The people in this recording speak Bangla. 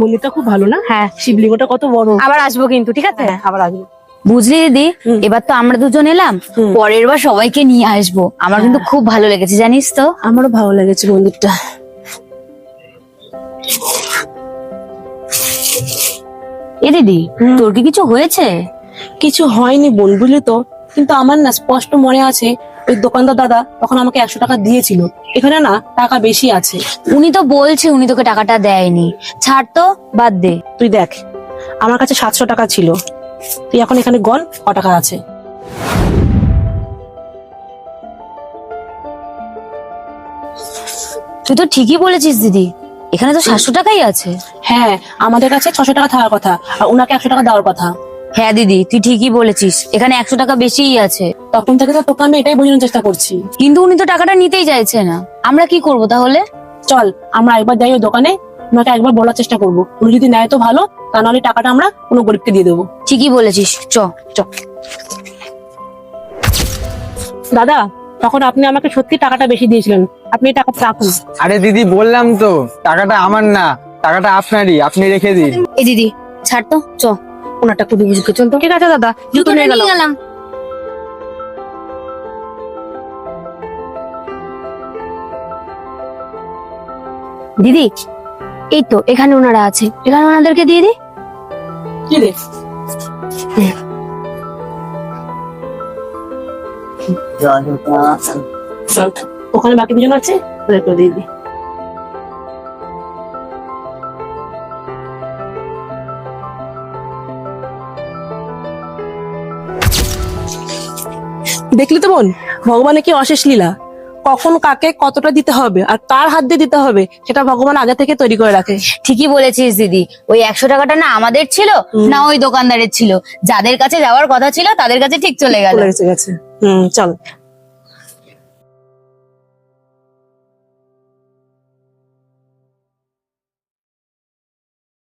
মন্দিরটা খুব ভালো না? হ্যাঁ, শিবলিঙ্গটা কত বড়। আবার আসবো কিন্তু, ঠিক আছে? হ্যাঁ, আবার আসবো। বুঝলি দিদি, এবার তো আমরা দুজন এলাম, পরের বার সবাইকে নিয়ে আসবো। আমার কিন্তু খুব ভালো লেগেছে, জানিস তো। আমারও ভালো লেগেছে মন্দিরটা। এ দিদি, তোর কি কিছু হয়েছে? কিছু হয়নি বোন, বুঝলি তো, কিন্তু আমার না স্পষ্ট মনে আছে ওই দোকানদার দাদা তখন আমাকে 100 টাকা দিয়েছিল। এখানে না টাকা বেশি আছে। উনি তো বলছে উনি তোকে টাকাটা দেয়নি। ছাড় তো, বাদ দে। তুই দেখ, আমার কাছে 700 টাকা ছিল। তুই এখন এখানে গণ ক টাকা আছে। তুই তো ঠিকই বলেছিস দিদি, এখানে তো 700 টাকাই আছে। হ্যাঁ, আমাদের কাছে 600 টাকা থাকার কথা, আর ওনাকে 100 টাকা দেওয়ার কথা। হ্যাঁ দিদি, তুই ঠিকই বলেছিস, এখানে 100 টাকা বেশিই আছে। তখন থেকে তো তোকে আমি এটাই বোঝানোর চেষ্টা করছি। কিন্তু উনি তো টাকাটা নিতেই চাইছে না। আমরা কি করব তাহলে? চল আমরা একবার যাই ওই দোকানে, ওনাকে একবার বলার চেষ্টা করবো। উনি যদি নেয় তো ভালো, তা নাহলে টাকাটা আমরা কোনো গরিবকে দিয়ে দেবো। ঠিকই বলেছিস, চ। দাদা, তখন আপনি আমাকে সত্যি টাকাটা বেশি দিয়েছিলেন, আপনি এই টাকাটা রাখুন। আরে দিদি, বললাম তো টাকাটা আমার না, টাকাটা আপনারই, আপনি রেখে দিন। এই দিদি, ছাড় তো, চ। ওনারটা খুবই বুঝতে চল তো। ঠিক আছে দাদা, জুতো নিয়ে গেলাম। দিদি, এই তো এখানে ওনারা আছে, এখানে ওনাদেরকে দিয়ে দি। কি রে? চল, ওখানে বাকি দুজন আছে, ওদেরকে দিয়ে দি। দেখলি তো বোন, ভগবানের কি অশেষ লীলা। কখন কাকে কতটা দিতে হবে আর কার হাত দিয়ে দিতে হবে সেটা ভগবান আগে থেকে তৈরি করে রাখে। ঠিকই বলেছিস দিদি, ওই 100 টাকাটা না আমাদের ছিল না ওই দোকানদারের ছিল। যাদের কাছে যাওয়ার কথা ছিল তাদের কাছে ঠিক চলে গেল। গেছে। চল।